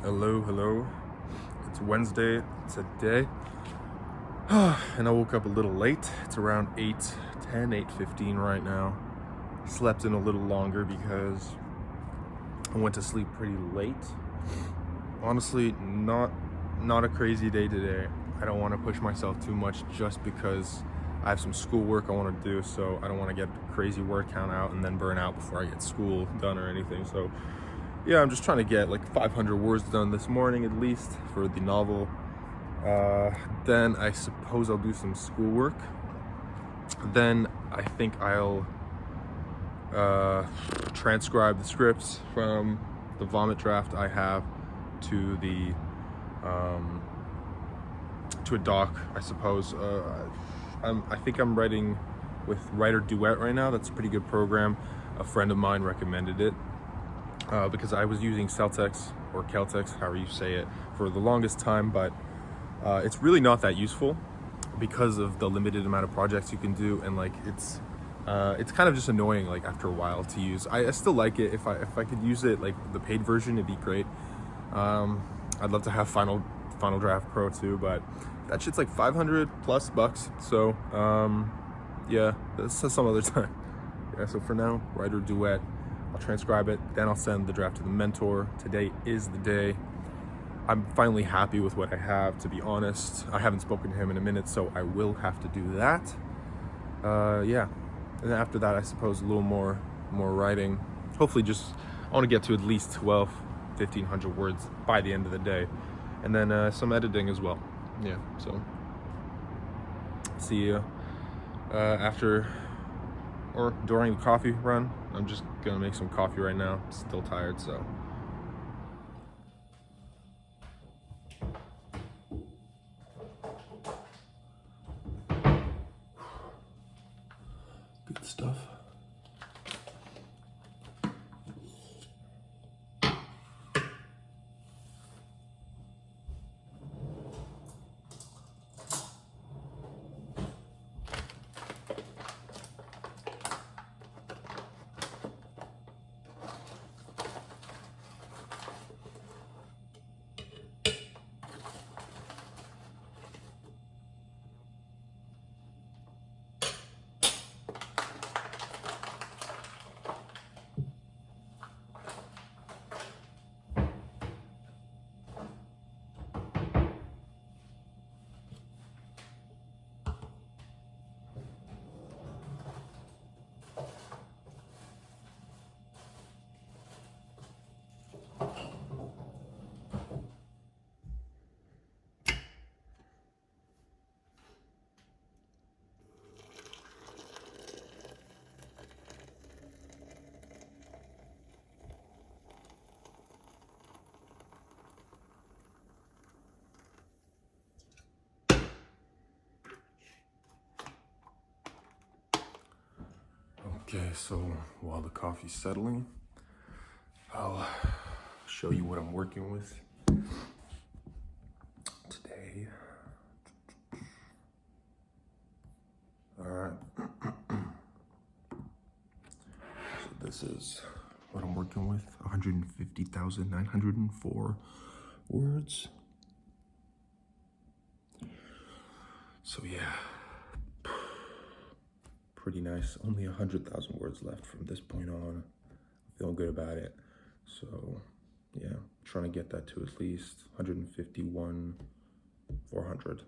Hello. It's Wednesday today, and I woke up a little late. It's around 8:15 right now. Slept in a little longer because I went to sleep pretty late. Honestly, not a crazy day today. I don't want to push myself too much just because I have some schoolwork I want to do, so I don't want to get crazy word count out and then burn out before I get school done or anything. So yeah, I'm just trying to get like 500 words done this morning at least for the novel. Then I suppose I'll do some schoolwork. Then I think I'll transcribe the scripts from the vomit draft I have to the to a doc, I suppose. I think I'm writing with Writer Duet right now. That's a pretty good program. A friend of mine recommended it because I was using Celtex or Celtex, however you say it, for the longest time, but it's really not that useful because of the limited amount of projects you can do, and like it's kind of just annoying like after a while to use. I still like it. If I could use it like the paid version, it'd be great. I'd love to have Final Draft Pro too, but that shit's like $500+ so yeah, that's some other time. Yeah, so for now, Writer Duet. I'll transcribe it, then I'll send the draft to the mentor. Today is the day. I'm finally happy with what I have, to be honest. I haven't spoken to him in a minute, so I will have to do that. Yeah, and then after that, I suppose a little more writing. Hopefully I want to get to at least 1,500 words by the end of the day. And then some editing as well. Yeah, so see you after or during the coffee run. I'm just gonna make some coffee right now. Still tired, so. Good stuff. Okay, so while the coffee's settling, I'll show you what I'm working with today. All right. So this is what I'm working with, 150,904 words. So yeah, pretty nice. Only 100,000 words left from this point on. Feeling good about it. So yeah, trying to get that to at least 151,400.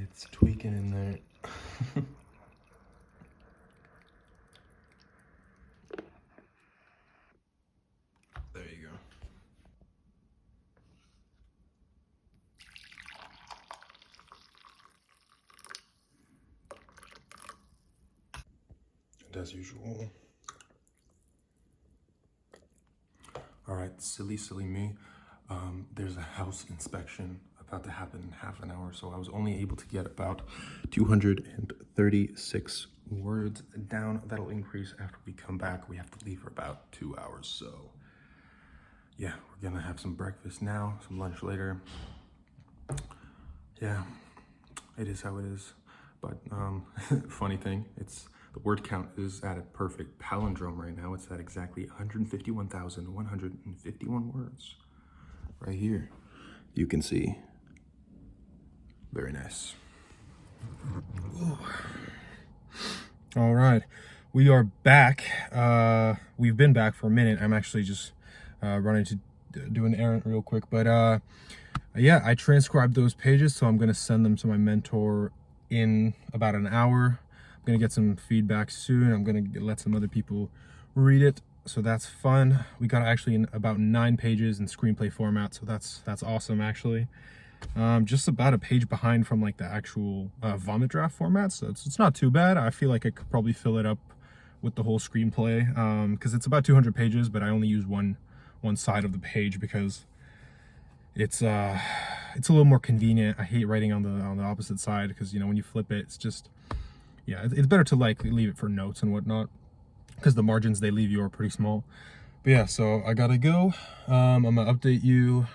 It's tweaking in there. There you go. And as usual. All right, silly me. There's a house inspection about to happen in half an hour, so I was only able to get about 236 words down. That'll increase after we come back. We have to leave for about 2 hours, so yeah, we're gonna have some breakfast now, some lunch later, Yeah, it is how it is. But funny thing, the word count is at a perfect palindrome right now. It's at exactly 151,151 words. Right here, you can see. Very nice. Ooh. All right, we are back. We've been back for a minute. I'm actually just running to do an errand real quick, but yeah, I transcribed those pages, so I'm gonna send them to my mentor in about an hour. I'm gonna get some feedback soon. I'm gonna let some other people read it, so that's fun. We got actually in about 9 pages in screenplay format, so that's awesome actually. Just about a page behind from like the actual vomit draft format, so it's not too bad. I feel like I could probably fill it up with the whole screenplay, because it's about 200 pages, but I only use one side of the page because it's a little more convenient. I hate writing on the opposite side because, you know, when you flip it, it's just, yeah, it's better to like leave it for notes and whatnot because the margins they leave you are pretty small. But yeah, so I gotta go. I'm gonna update you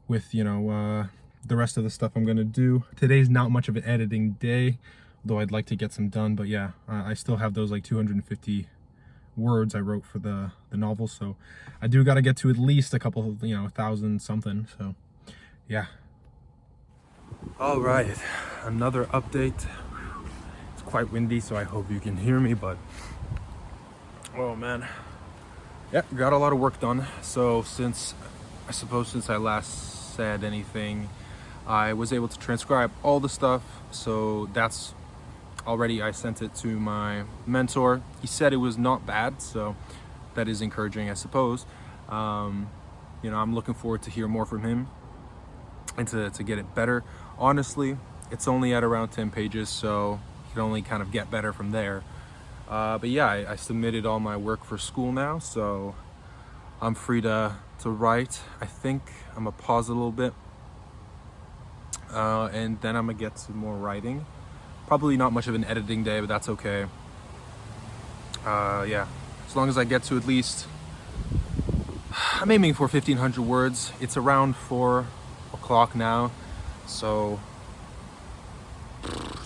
with, you know, the rest of the stuff I'm gonna do. Today's not much of an editing day, though I'd like to get some done. But yeah, I still have those like 250 words I wrote for the novel, so I do got to get to at least a couple, you know, 1,000 something. So yeah. All right, another update. It's quite windy, so I hope you can hear me, but oh man, yeah, got a lot of work done. So since I last said anything, I was able to transcribe all the stuff, so that's already, I sent it to my mentor. He said it was not bad, so that is encouraging, I suppose. You know, I'm looking forward to hear more from him and to get it better. Honestly, it's only at around 10 pages, so you can only kind of get better from there. But yeah, I submitted all my work for school now, so I'm free to write. I think I'm gonna pause a little bit, and then I'm gonna get some more writing. Probably not much of an editing day, but that's okay. Yeah, as long as I get to at least, I'm aiming for 1,500 words. It's around 4 o'clock now, so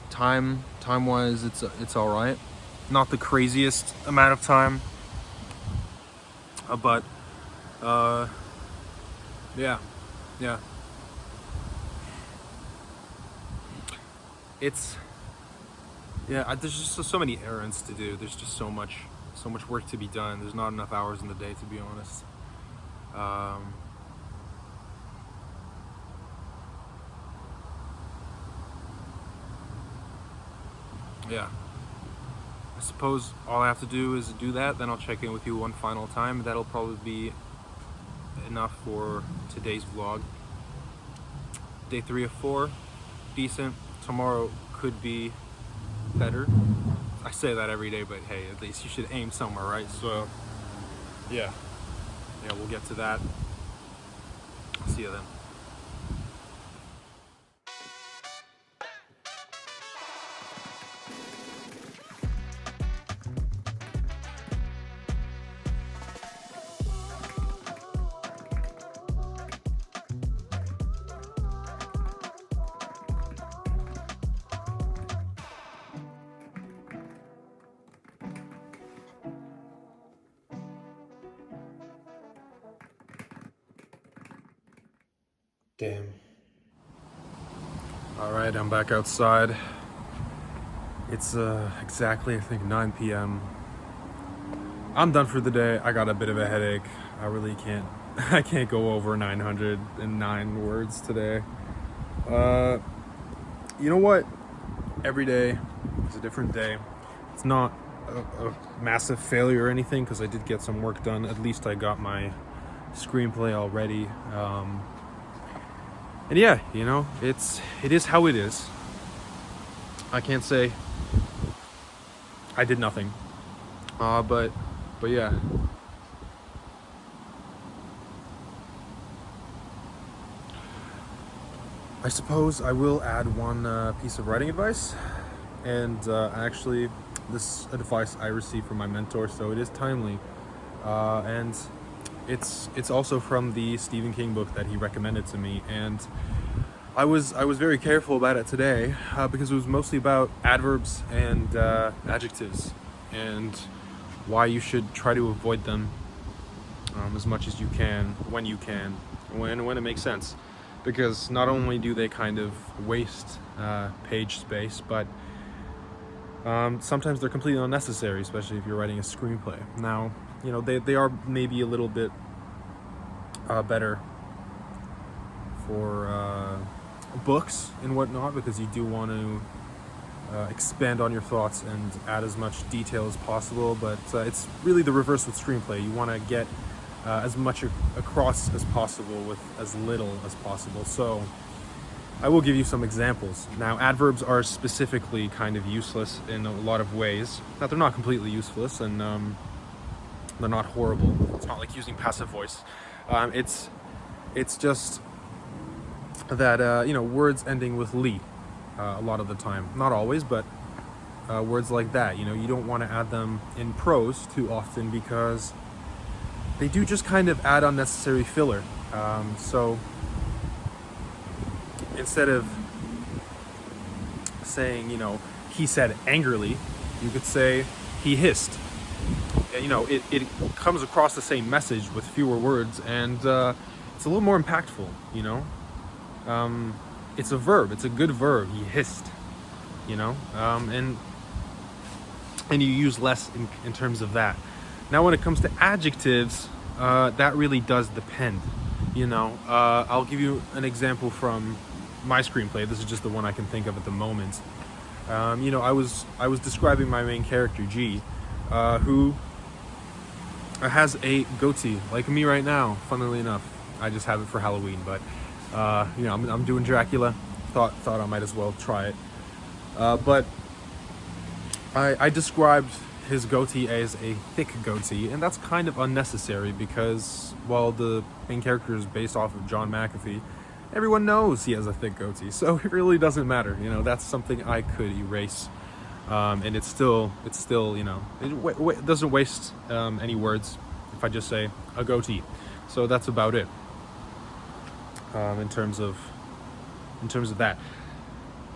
time-wise, it's all right. Not the craziest amount of time, but yeah. There's just so many errands to do. There's just so much work to be done. There's not enough hours in the day, to be honest. Yeah. I suppose all I have to do is do that, then I'll check in with you one final time. That'll probably be enough for today's vlog. Day 3 of 4, decent. Tomorrow could be better. I say that every day, but hey, at least you should aim somewhere, right? So yeah, we'll get to that. See you then. Damn. All right, I'm back outside. It's exactly, I think, 9 p.m. I'm done for the day. I got a bit of a headache. I really can't, I can't go over 909 words today. You know what? Every day is a different day. It's not a massive failure or anything because I did get some work done. At least I got my screenplay already. And yeah, you know, it is how it is. I can't say I did nothing. But yeah. I suppose I will add one piece of writing advice, and actually this advice I received from my mentor, so it is timely, and it's also from the Stephen King book that he recommended to me, and I was very careful about it today because it was mostly about adverbs and adjectives and why you should try to avoid them as much as you can, when it makes sense. Because not only do they kind of waste page space, but sometimes they're completely unnecessary, especially if you're writing a screenplay. Now, you know, they are maybe a little bit better for books and whatnot, because you do want to expand on your thoughts and add as much detail as possible, but it's really the reverse with screenplay. You want to get as much across as possible with as little as possible. So I will give you some examples. Now, adverbs are specifically kind of useless in a lot of ways. Now, they're not completely useless, and they're not horrible. It's not like using passive voice. It's just that you know, words ending with "ly" a lot of the time. Not always, but words like that. You know, you don't want to add them in prose too often because they do just kind of add unnecessary filler. So instead of saying, you know, he said angrily, you could say he hissed. You know, it comes across the same message with fewer words, and it's a little more impactful, you know. It's a verb. It's a good verb. He hissed, you know, and you use less in terms of that. Now, when it comes to adjectives, that really does depend, you know. I'll give you an example from my screenplay. This is just the one I can think of at the moment. You know, I was describing my main character, G, who has a goatee, like me right now, funnily enough. I just have it for Halloween, but you know, I'm doing Dracula. Thought I might as well try it. But I described his goatee as a thick goatee, and that's kind of unnecessary because while the main character is based off of John McAfee, everyone knows he has a thick goatee, so it really doesn't matter. You know, that's something I could erase, and it's still, you know, it doesn't waste any words if I just say a goatee. So that's about it. In terms of that,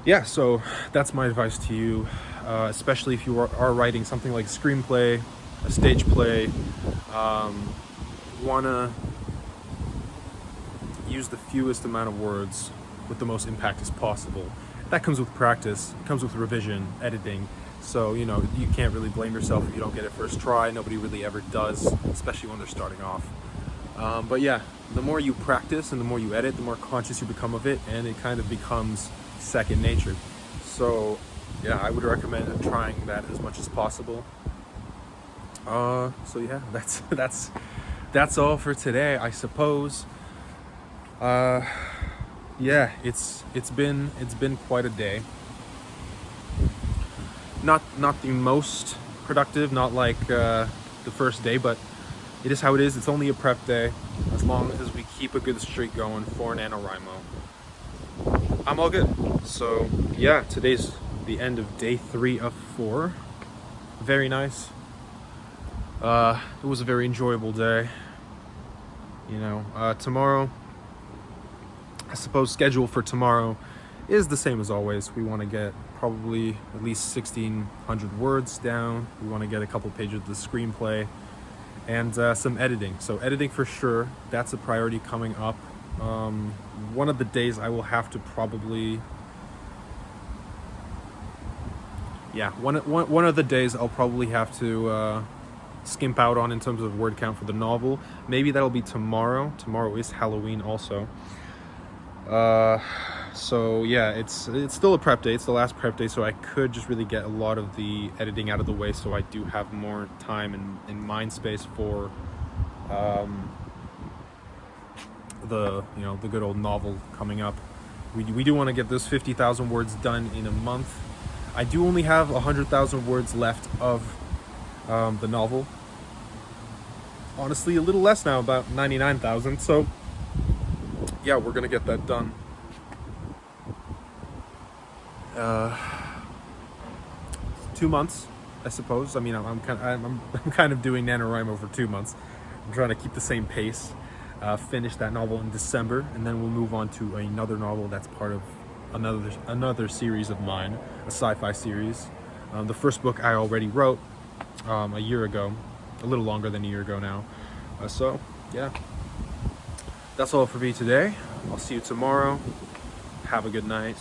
yeah. So that's my advice to you, especially if you are writing something like a screenplay, a stage play. Wanna use the fewest amount of words with the most impact as possible. That comes with practice. It comes with revision, editing. So, you know, you can't really blame yourself if you don't get it first try. Nobody really ever does, especially when they're starting off. But yeah, the more you practice and the more you edit, the more conscious you become of it, and it kind of becomes second nature. So yeah, I would recommend trying that as much as possible. So yeah, that's all for today, I suppose. Yeah, it's been quite a day. Not the most productive, not like the first day, but it is how it is. It's only a prep day. As long as we keep a good streak going for NaNoWriMo, I'm all good. So yeah, today's the end of day 3 of 4. Very nice. It was a very enjoyable day. You know, tomorrow, I suppose schedule for tomorrow is the same as always. We want to get probably at least 1,600 words down. We want to get a couple pages of the screenplay and some editing. So editing for sure, that's a priority coming up. One of the days I will have to probably, yeah, one of the days I'll probably have to skimp out on in terms of word count for the novel. Maybe that'll be tomorrow. Tomorrow is Halloween also. So yeah, it's still a prep day. It's the last prep day, so I could just really get a lot of the editing out of the way, so I do have more time and mind space for the good old novel coming up. We do want to get this 50,000 words done in a month. I do only have 100,000 words left of the novel. Honestly, a little less now, about 99,000. So yeah, we're gonna get that done. 2 months, I suppose. I mean, I'm kind of doing NaNoWriMo for 2 months. I'm trying to keep the same pace. finish that novel in December, and then we'll move on to another novel that's part of another series of mine, a sci-fi series. The first book I already wrote a year ago, a little longer than a year ago now. So yeah, that's all for me today. I'll see you tomorrow. Have a good night.